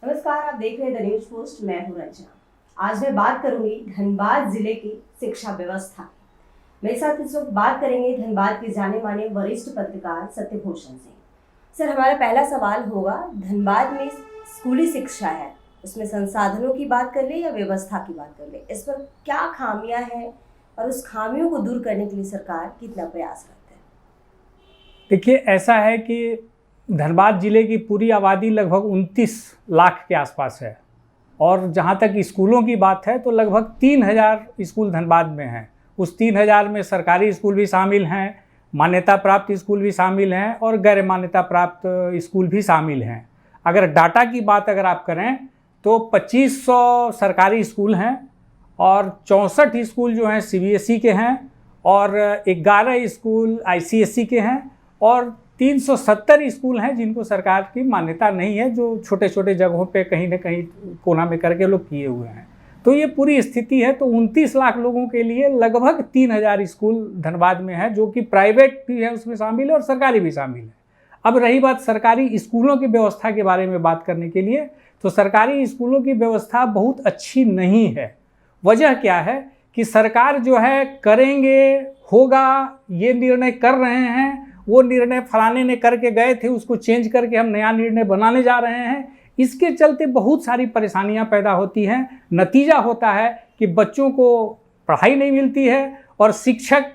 नमस्कार, आप देख रहे हैं द न्यूज पोस्ट। मैं हूं रंजना। आज मैं बात करूंगी धनबाद जिले की शिक्षा व्यवस्था की। मेरे साथ इस वक्त बात करेंगे धनबाद के जाने माने वरिष्ठ पत्रकार सत्यभूषण सिंह। सर, हमारा पहला सवाल होगा, धनबाद में स्कूली शिक्षा है, उसमें संसाधनों की बात कर ले या व्यवस्था की बात कर ले, इस पर क्या खामियां हैं और उस खामियों को दूर करने के लिए सरकार कितना प्रयास करती है? देखिए, ऐसा है कि धनबाद ज़िले की पूरी आबादी लगभग 29 लाख के आसपास है और जहाँ तक स्कूलों की बात है तो लगभग 3000 स्कूल धनबाद में हैं। उस 3000 में सरकारी स्कूल भी शामिल हैं, मान्यता प्राप्त स्कूल भी शामिल हैं और गैर मान्यता प्राप्त स्कूल भी शामिल हैं। अगर डाटा की बात अगर आप करें तो 2500 सरकारी स्कूल हैं और 64 स्कूल जो हैं CBSE के हैं और 11 स्कूल ICSE के हैं और 370 स्कूल हैं जिनको सरकार की मान्यता नहीं है, जो छोटे छोटे जगहों पे कहीं ना कहीं कोना में करके लोग किए हुए हैं। तो ये पूरी स्थिति है। तो 29 लाख लोगों के लिए लगभग 3000 स्कूल धनबाद में है, जो कि प्राइवेट भी है उसमें शामिल है और सरकारी भी शामिल है। अब रही बात सरकारी स्कूलों की व्यवस्था के बारे में बात करने के लिए, तो सरकारी स्कूलों की व्यवस्था बहुत अच्छी नहीं है। वजह क्या है कि सरकार जो है करेंगे होगा ये निर्णय कर रहे हैं, वो निर्णय फलाने ने करके गए थे, उसको चेंज करके हम नया निर्णय बनाने जा रहे हैं। इसके चलते बहुत सारी परेशानियां पैदा होती हैं। नतीजा होता है कि बच्चों को पढ़ाई नहीं मिलती है और शिक्षक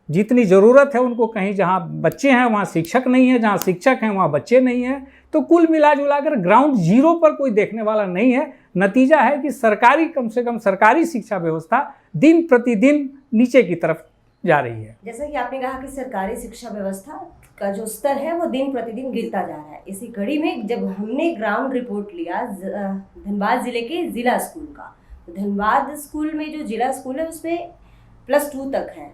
जितनी ज़रूरत है उनको कहीं जहाँ बच्चे हैं वहाँ शिक्षक नहीं है, जहाँ शिक्षक हैं वहाँ बच्चे नहीं हैं। तो कुल मिला जुला कर ग्राउंड जीरो पर कोई देखने वाला नहीं है। नतीजा है कि सरकारी, कम से कम सरकारी शिक्षा व्यवस्था दिन प्रतिदिन नीचे की तरफ जा रही है। जैसा कि आपने कहा कि सरकारी शिक्षा व्यवस्था का जो स्तर है वो दिन प्रतिदिन गिरता जा रहा है। इसी कड़ी में जब हमने ग्राउंड रिपोर्ट लिया धनबाद जिले के जिला स्कूल का, तो धनबाद स्कूल में जो जिला स्कूल है उसमें +2 तक है,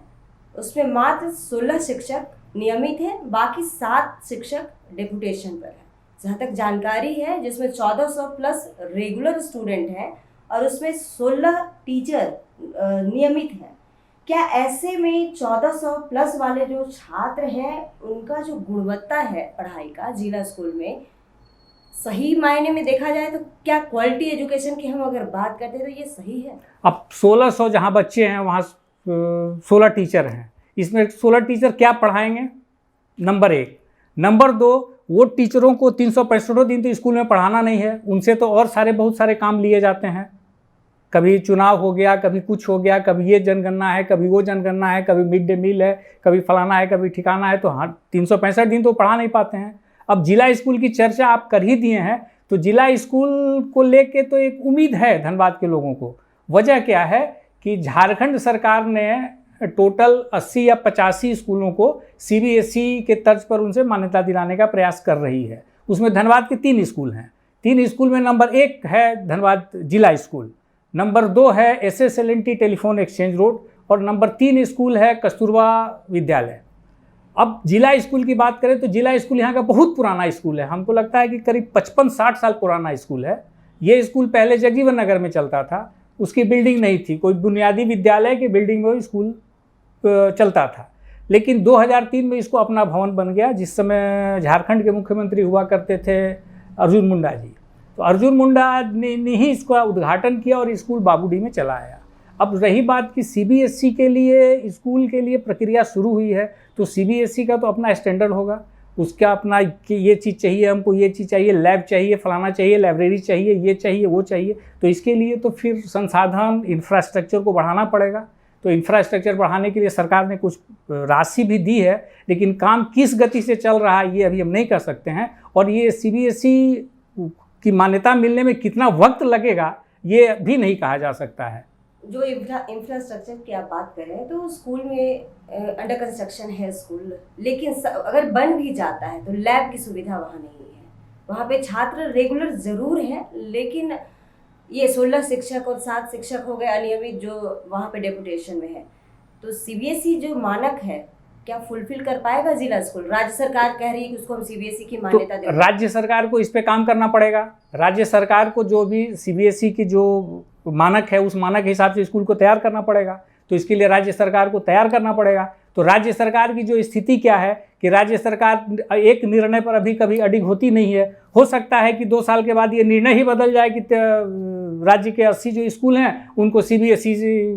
उसमें मात्र 16 शिक्षक नियमित हैं, बाकी 7 शिक्षक डेपुटेशन पर है। जहाँ तक जानकारी है जिसमें 1400 प्लस रेगुलर स्टूडेंट हैं और उसमें 16 टीचर नियमित हैं। क्या ऐसे में 1400 प्लस वाले जो छात्र हैं उनका जो गुणवत्ता है पढ़ाई का जिला स्कूल में, सही मायने में देखा जाए तो क्या क्वालिटी एजुकेशन की हम अगर बात करते हैं तो ये सही है? अब 1600 जहाँ बच्चे हैं वहाँ 16 टीचर हैं, इसमें 16 टीचर क्या पढ़ाएंगे? नंबर 1। नंबर 2, वो टीचरों को 365 दिन तो स्कूल में पढ़ाना नहीं है, उनसे तो और बहुत सारे काम लिए जाते हैं। कभी चुनाव हो गया, कभी कुछ हो गया, कभी ये जनगणना है, कभी वो जनगणना है, कभी मिड डे मील है, कभी फलाना है, कभी ठिकाना है। तो हाँ, 365 दिन तो पढ़ा नहीं पाते हैं। अब जिला स्कूल की चर्चा आप कर ही दिए हैं, तो जिला स्कूल को लेके तो एक उम्मीद है धनबाद के लोगों को। वजह क्या है कि झारखंड सरकार ने टोटल 80 या 85 स्कूलों को CBSE के तर्ज पर उनसे मान्यता दिलाने का प्रयास कर रही है। उसमें धनबाद के 3 स्कूल हैं। 3 स्कूल में नंबर 1 है धनबाद जिला स्कूल, नंबर 2 है SSLNT टेलीफोन एक्सचेंज रोड और नंबर 3 स्कूल है कस्तूरबा विद्यालय। अब जिला स्कूल की बात करें तो जिला स्कूल यहाँ का बहुत पुराना स्कूल है। हमको लगता है कि करीब 55-60 साल पुराना स्कूल है। ये स्कूल पहले जगजीवन नगर में चलता था, उसकी बिल्डिंग नहीं थी, कोई बुनियादी विद्यालय की बिल्डिंग में स्कूल चलता था। लेकिन 2003 में इसको अपना भवन बन गया, जिस समय झारखंड के मुख्यमंत्री हुआ करते थे अर्जुन मुंडा जी। तो अर्जुन मुंडा ने ही इसका उद्घाटन किया और स्कूल बाबूडी में चला आया। अब रही बात कि CBSE के लिए स्कूल के लिए प्रक्रिया शुरू हुई है, तो CBSE का तो अपना स्टैंडर्ड होगा, उसका अपना कि ये चीज़ चाहिए, हमको ये चीज़ चाहिए, लैब चाहिए, फलाना चाहिए, लाइब्रेरी चाहिए, ये चाहिए, वो चाहिए। तो इसके लिए तो फिर संसाधन इंफ्रास्ट्रक्चर को बढ़ाना पड़ेगा। तो इंफ्रास्ट्रक्चर बढ़ाने के लिए सरकार ने कुछ राशि भी दी है, लेकिन काम किस गति से चल रहा है ये अभी हम नहीं कर सकते हैं। और ये CBSE की मान्यता मिलने में कितना वक्त लगेगा ये भी नहीं कहा जा सकता है। जो इंफ्रास्ट्रक्चर की आप बात कर रहे हैं, तो स्कूल में अंडर कंस्ट्रक्शन है स्कूल, लेकिन अगर बन भी जाता है तो लैब की सुविधा वहाँ नहीं है। वहाँ पे छात्र रेगुलर ज़रूर हैं, लेकिन ये 16 शिक्षक और 7 शिक्षक हो गए अनियमित जो वहाँ पे डेपुटेशन में है। तो CBSE जो मानक है क्या फुलफिल कर पाएगा जिला स्कूल? राज्य सरकार कह रही है कि उसको हम CBSE की मान्यता दें। राज्य सरकार को इस पे काम करना पड़ेगा। राज्य सरकार को जो भी CBSE की जो मानक है उस मानक के हिसाब से स्कूल को तैयार करना पड़ेगा। तो इसके लिए राज्य सरकार को तैयार करना पड़ेगा। तो राज्य सरकार की जो स्थिति क्या है कि राज्य सरकार एक निर्णय पर अभी कभी अडिग होती नहीं है। हो सकता है कि 2 साल के बाद ये निर्णय ही बदल जाए कि राज्य के 80 जो स्कूल हैं उनको CBSE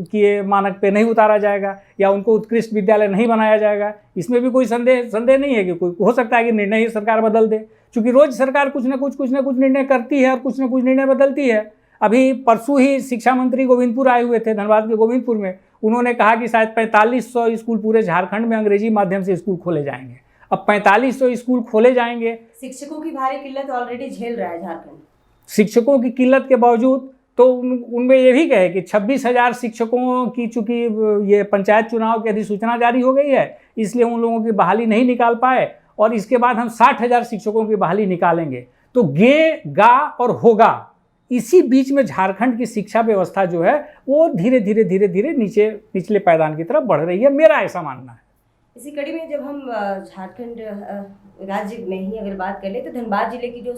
के मानक पे नहीं उतारा जाएगा या उनको उत्कृष्ट विद्यालय नहीं बनाया जाएगा। इसमें भी कोई संदेह नहीं है कि कोई हो सकता है कि निर्णय ही सरकार बदल दे, क्योंकि रोज सरकार कुछ ना कुछ निर्णय करती है और कुछ ना कुछ निर्णय बदलती है। अभी परसों ही शिक्षा मंत्री गोविंदपुर आए हुए थे, धनबाद के गोविंदपुर में। उन्होंने कहा कि शायद 4500 स्कूल पूरे झारखंड में अंग्रेजी माध्यम से स्कूल खोले जाएंगे। अब 4500 स्कूल खोले जाएंगे। शिक्षकों की भारी किल्लत ऑलरेडी झेल रहा है झारखंड। शिक्षकों की किल्लत के बावजूद तो उनमें ये भी कहे कि 26,000 शिक्षकों की चूंकि ये पंचायत चुनाव की अधिसूचना जारी हो गई है, इसलिए उन लोगों की बहाली नहीं निकाल पाए, और इसके बाद हम 60,000 शिक्षकों की बहाली निकालेंगे। तो गे गा और होगा, इसी बीच में झारखंड की शिक्षा व्यवस्था जो है वो धीरे धीरे निचले पायदान की तरफ बढ़ रही है, मेरा ऐसा मानना है। इसी कड़ी में जब हम झारखंड राज्य में ही अगर बात कर ले तो धनबाद जिले की जो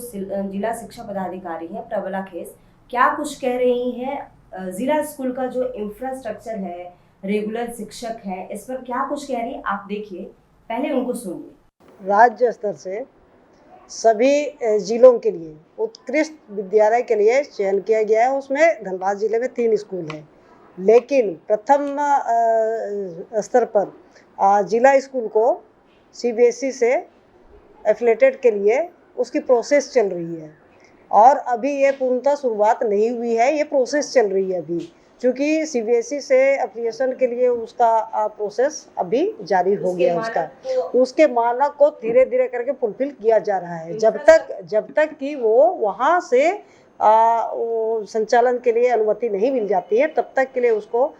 जिला शिक्षा पदाधिकारी हैं प्रबला खेस, क्या कुछ कह रही हैं जिला स्कूल का जो इंफ्रास्ट्रक्चर है, रेगुलर शिक्षक है, इस पर क्या कुछ कह रही है, आप देखिए, पहले उनको सुनिए। राज्य स्तर से सभी जिलों के लिए उत्कृष्ट विद्यालय के लिए चयन किया गया है। उसमें धनबाद जिले में 3 स्कूल हैं, लेकिन प्रथम स्तर पर जिला स्कूल को CBSE से एफिलेटेड के लिए उसकी प्रोसेस चल रही है, और अभी ये पूर्णतः शुरुआत नहीं हुई है, ये प्रोसेस चल रही है अभी, क्योंकि CBSE से एप्लीकेशन के लिए उसका प्रोसेस अभी जारी हो गया। उसके मानक को धीरे धीरे करके फुलफिल किया जा रहा है। जब तक कि वो वहाँ से वो संचालन के लिए अनुमति नहीं मिल जाती है, तब तक के लिए उसको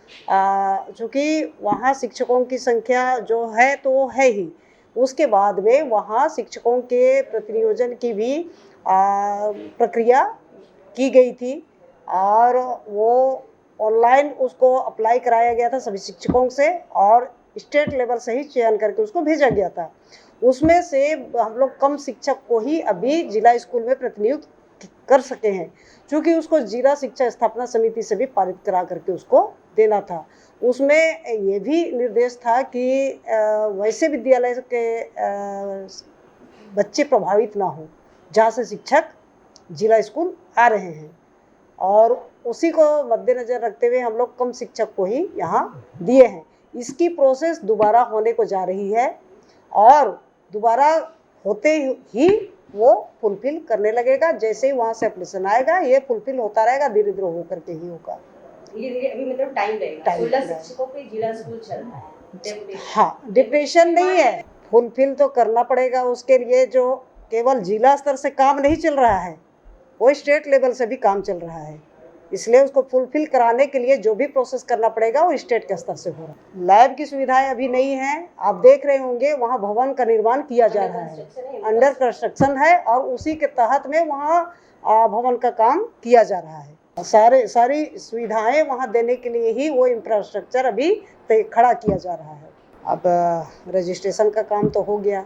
चूँकि वहाँ शिक्षकों की संख्या जो है तो वो है ही, उसके बाद में वहाँ शिक्षकों के प्रतिनियोजन की भी प्रक्रिया की गई थी, और वो ऑनलाइन उसको अप्लाई कराया गया था सभी शिक्षकों से, और स्टेट लेवल से ही चयन करके उसको भेजा गया था। उसमें से हम लोग कम शिक्षक को ही अभी जिला स्कूल में प्रतिनियुक्त कर सके हैं, क्योंकि उसको जिला शिक्षा स्थापना समिति से भी पारित करा करके उसको देना था। उसमें ये भी निर्देश था कि वैसे विद्यालय के बच्चे प्रभावित ना हो जहाँ से शिक्षक जिला स्कूल आ रहे हैं, और उसी को मद्देनज़र रखते हुए हम लोग कम शिक्षक को ही यहाँ दिए हैं। इसकी प्रोसेस दोबारा होने को जा रही है, और दोबारा होते ही वो फुलफिल करने लगेगा। जैसे ही वहाँ से एप्लीकेशन आएगा ये फुलफिल होता रहेगा, धीरे धीरे होकर के ही होगा। धीरे अभी मतलब टाइम लगेगा। 16 शिक्षकों पे जिला स्कूल चल रहा है। हाँ, डिप्रेशन नहीं है, फुलफिल तो करना पड़ेगा। उसके लिए जो केवल जिला स्तर से काम नहीं चल रहा है, वो स्टेट लेवल से भी काम चल रहा है, इसलिए उसको फुलफिल कराने के लिए जो भी प्रोसेस करना पड़ेगा वो स्टेट के स्तर से हो रहा है। लैब की सुविधाएं अभी नहीं है, आप देख रहे होंगे वहाँ भवन का निर्माण किया जा रहा है, अंडर कंस्ट्रक्शन है, और उसी के तहत में वहाँ भवन का काम किया जा रहा है। सारी सुविधाएं वहाँ देने के लिए ही वो इंफ्रास्ट्रक्चर अभी खड़ा किया जा रहा है। अब रजिस्ट्रेशन का काम तो हो गया,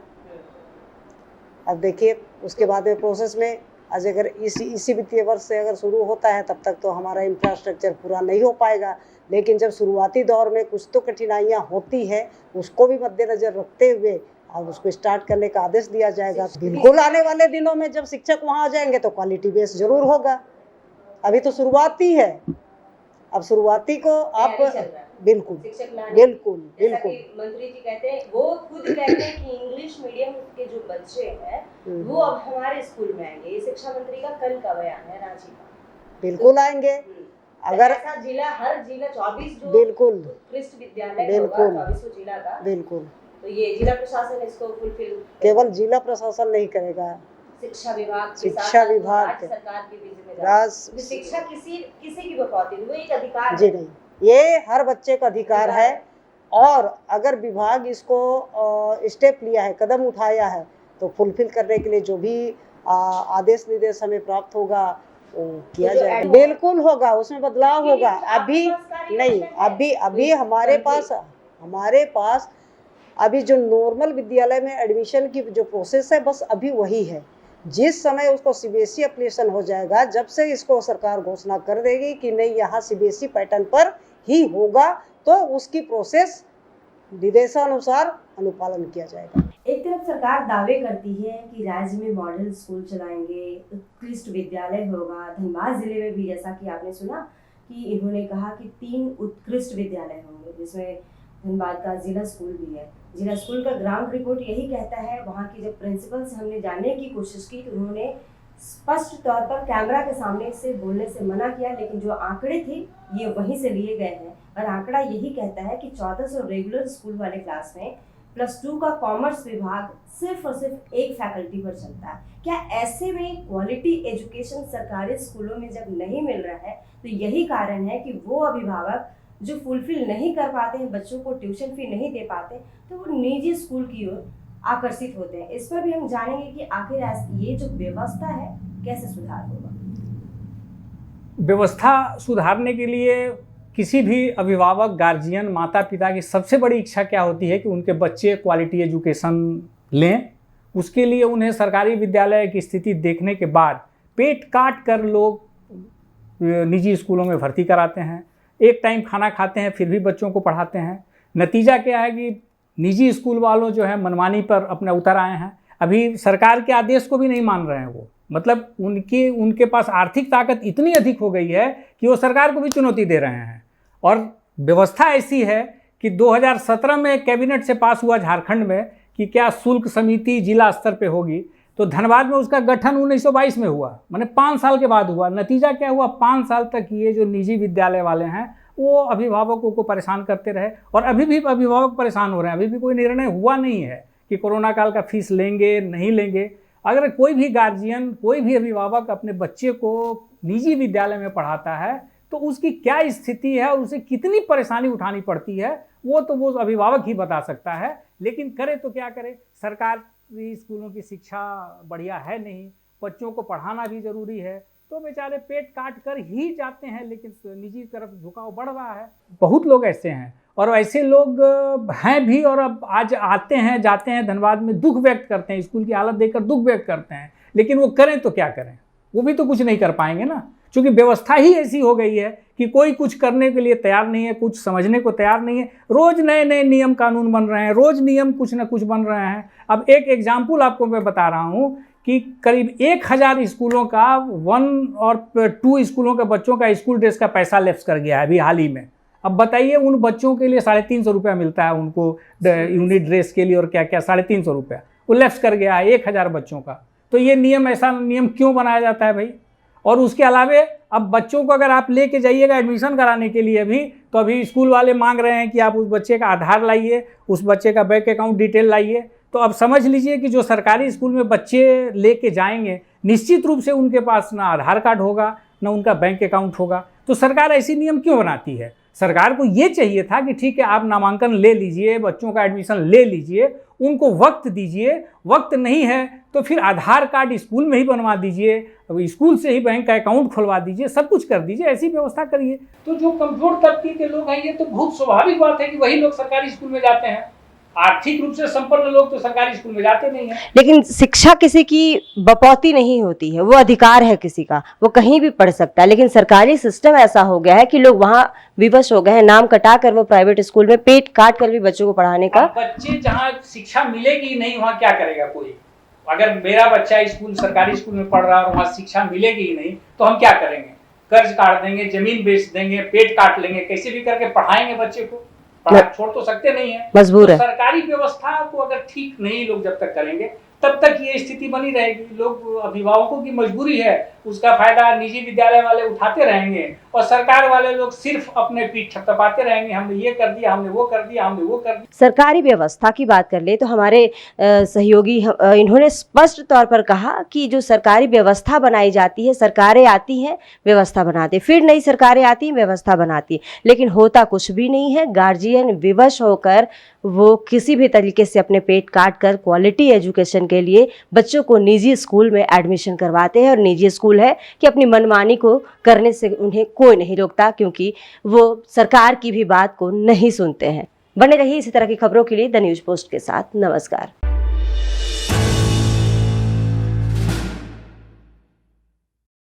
अब देखिए उसके बाद में प्रोसेस में आज अगर इसी वित्तीय वर्ष से अगर शुरू होता है तब तक तो हमारा इंफ्रास्ट्रक्चर पूरा नहीं हो पाएगा, लेकिन जब शुरुआती दौर में कुछ तो कठिनाइयाँ होती है, उसको भी मद्देनज़र रखते हुए अब उसको स्टार्ट करने का आदेश दिया जाएगा। बिल्कुल आने वाले दिनों में जब शिक्षक वहाँ आ जाएंगे तो क्वालिटी बेस जरूर होगा। अभी तो शुरुआती है, अब शुरुआती को आप बिल्कुल मंत्री जी कहते हैं, वो खुद कहते हैं कि इंग्लिश मीडियम के जो बच्चे हैं वो अब हमारे स्कूल में आएंगे। ये शिक्षा मंत्री का कल का बयान है रांची का। बिल्कुल आएंगे, अगर ऐसा जिला हर जिला 24 जो बिल्कुल उत्कृष्ट विद्यालय होगा 24 जिला का, बिल्कुल, तो ये जिला प्रशासन इसको फुलफिल केवल जिला प्रशासन नहीं करेगा, शिक्षा विभाग सरकार की भी जिम्मेदारी। शिक्षा किसी की बकौती वो एक अधिकार जी नहीं, ये हर बच्चे का अधिकार है, और अगर विभाग इसको स्टेप लिया है, कदम उठाया है, तो फुलफिल करने के लिए जो भी आदेश निर्देश हमें प्राप्त होगा वो किया जाएगा। बिल्कुल होगा, उसमें बदलाव होगा। अभी नहीं, अभी हमारे पास अभी जो नॉर्मल विद्यालय में एडमिशन की जो प्रोसेस है बस अभी वही है। जिस समय उसको CBSE एप्लीकेशन हो जाएगा, जब से इसको सरकार घोषणा कर देगी कि नहीं यहाँ CBSE पैटर्न पर ही होगा, तो उसकी प्रोसेस निर्देशानुसार अनुपालन किया जाएगा। एक तरफ सरकार दावे करती है कि राज्य में मॉडल स्कूल चलाएंगे, उत्कृष्ट विद्यालय होगा। धनबाद जिले में भी जैसा कि आपने सुना कि इन्होंने कहा कि 3 उत्कृष्ट विद्यालय होंगे, जिसमें धनबाद का जिला स्कूल भी है। जिला स्कूल का ग्राउंड रिपोर्ट यही कहता है। वहाँ की जब प्रिंसिपल से हमने जानने की कोशिश की तो उन्होंने स्पष्ट तौर पर कैमरा के सामने से बोलने से मना किया, लेकिन जो आंकड़े थे ये वहीं से लिए गए हैं और आंकड़ा यही कहता है कि 1400 रेगुलर स्कूल वाले क्लास में +2 का कॉमर्स विभाग सिर्फ और सिर्फ एक फैकल्टी पर चलता है। क्या ऐसे में क्वालिटी एजुकेशन सरकारी स्कूलों में जब नहीं मिल रहा है तो यही कारण है कि वो अभिभावक जो फुलफिल नहीं कर पाते हैं, बच्चों को ट्यूशन फी नहीं दे पाते, तो वो निजी स्कूल की ओर आकर्षित होते हैं। इस पर भी हम जानेंगे कि आखिर ये जो व्यवस्था है कैसे सुधार होगा। व्यवस्था सुधारने के लिए किसी भी अभिभावक, गार्जियन, माता पिता की सबसे बड़ी इच्छा क्या होती है कि उनके बच्चे क्वालिटी एजुकेशन लें। उसके लिए उन्हें सरकारी विद्यालय की स्थिति देखने के बाद पेट काट कर लोग निजी स्कूलों में भर्ती कराते हैं। एक टाइम खाना खाते हैं फिर भी बच्चों को पढ़ाते हैं। नतीजा क्या है कि निजी स्कूल वालों जो है मनमानी पर अपने उतर आए हैं। अभी सरकार के आदेश को भी नहीं मान रहे हैं वो, मतलब उनके पास आर्थिक ताकत इतनी अधिक हो गई है कि वो सरकार को भी चुनौती दे रहे हैं। और व्यवस्था ऐसी है कि 2017 में कैबिनेट से पास हुआ झारखंड में कि क्या शुल्क समिति जिला स्तर पे होगी, तो धनबाद में उसका गठन 1922 में हुआ, माने 5 साल के बाद हुआ। नतीजा क्या हुआ, 5 साल तक ये जो निजी विद्यालय वाले हैं वो अभिभावकों को परेशान करते रहे और अभी भी अभिभावक परेशान हो रहे हैं। अभी भी कोई निर्णय हुआ नहीं है कि कोरोना काल का फीस लेंगे नहीं लेंगे। अगर कोई भी गार्जियन, कोई भी अभिभावक अपने बच्चे को निजी विद्यालय में पढ़ाता है तो उसकी क्या स्थिति है और उसे कितनी परेशानी उठानी पड़ती है वो तो वो अभिभावक ही बता सकता है। लेकिन करे तो क्या करे, सरकारी स्कूलों की शिक्षा बढ़िया है नहीं, बच्चों को पढ़ाना भी ज़रूरी है, तो बेचारे पेट काट कर ही जाते हैं। लेकिन निजी तरफ झुकाव बढ़ रहा है। बहुत लोग ऐसे हैं और ऐसे लोग हैं भी और अब आज आते हैं जाते हैं धनबाद में, दुख व्यक्त करते हैं, स्कूल की हालत देखकर दुख व्यक्त करते हैं। लेकिन वो करें तो क्या करें, वो भी तो कुछ नहीं कर पाएंगे ना, क्योंकि व्यवस्था ही ऐसी हो गई है कि कोई कुछ करने के लिए तैयार नहीं है, कुछ समझने को तैयार नहीं है। रोज़ नए नए नियम कानून बन रहे हैं, रोज़ नियम कुछ ना कुछ बन रहे हैं। अब एक एग्जाम्पल आपको मैं बता रहा हूँ कि करीब 1000 स्कूलों का 1 और 2 स्कूलों के बच्चों का स्कूल ड्रेस का पैसा लैप्स कर गया है अभी हाल ही में। अब बताइए, उन बच्चों के लिए 350 रुपया मिलता है उनको यूनिट ड्रेस के लिए और क्या क्या, 350 रुपया वो लैप्स कर गया है 1000 बच्चों का। तो ये नियम, ऐसा नियम क्यों बनाया जाता है भाई? और उसके अलावे अब बच्चों को अगर आप लेके जाइएगा एडमिशन कराने के लिए भी, तो अभी स्कूल वाले मांग रहे हैं कि आप उस बच्चे का आधार लाइए, उस बच्चे का बैंक अकाउंट डिटेल लाइए। तो अब समझ लीजिए कि जो सरकारी स्कूल में बच्चे लेके जाएंगे, निश्चित रूप से उनके पास ना आधार कार्ड होगा ना उनका बैंक अकाउंट होगा। तो सरकार ऐसी नियम क्यों बनाती है? सरकार को ये चाहिए था कि ठीक है, आप नामांकन ले लीजिए, बच्चों का एडमिशन ले लीजिए, उनको वक्त दीजिए। वक्त नहीं है तो फिर आधार कार्ड स्कूल में ही बनवा दीजिए, स्कूल से ही बैंक का अकाउंट खुलवा दीजिए, सब कुछ कर दीजिए, ऐसी व्यवस्था करिए। तो जो कमजोर तबके के लोग हैं, ये तो बहुत स्वाभाविक बात है कि वही लोग सरकारी स्कूल में जाते हैं। आर्थिक रूप से संपन्न लोग तो सरकारी स्कूल में जाते नहीं हैं। लेकिन शिक्षा किसी की बपौती नहीं होती है, वो अधिकार है किसी का, वो कहीं भी पढ़ सकता है। लेकिन सरकारी सिस्टम ऐसा हो गया है कि लोग वहाँ विवश हो गए हैं, नाम कटा कर वो प्राइवेट स्कूल में पेट काट कर भी बच्चों को पढ़ाने का। बच्चे जहाँ शिक्षा मिलेगी नहीं वहाँ क्या करेगा कोई? अगर मेरा बच्चा स्कूल सरकारी स्कूल में पढ़ रहा है और वहाँ शिक्षा मिलेगी ही नहीं तो हम क्या करेंगे? कर्ज काट देंगे, जमीन बेच देंगे, पेट काट लेंगे, कैसे भी करके पढ़ाएंगे बच्चे को, छोड़ तो सकते नहीं है, मजबूर है। सरकारी व्यवस्था को अगर ठीक नहीं लोग जब तक करेंगे तब तक ये स्थिति बनी रहेगी। लोग, अभिभावकों की मजबूरी है, उसका फायदा निजी विद्यालय वाले उठाते रहेंगे और सरकार वाले लोग सिर्फ अपने पीठ थपथपाते रहेंगे, हमने ये कर दिया, हमने वो कर दिया, हमने वो कर दिया। सरकारी व्यवस्था की बात कर ले तो हमारे सहयोगी इन्होंने स्पष्ट तौर पर कहा कि जो सरकारी व्यवस्था बनाई जाती है, सरकारें आती हैं व्यवस्था बनाती, फिर नई सरकारें आती हैं व्यवस्था बनाती, लेकिन होता कुछ भी नहीं है। गार्जियन विवश होकर वो किसी भी तरीके से अपने पेट काट कर क्वालिटी एजुकेशन के लिए बच्चों को निजी स्कूल में एडमिशन करवाते हैं। और निजी स्कूल है कि अपनी मनमानी को करने से उन्हें कोई नहीं रोकता, क्योंकि वो सरकार की भी बात को नहीं सुनते हैं। बने रहिए इसी तरह की खबरों के लिए द न्यूज़ पोस्ट के साथ। नमस्कार।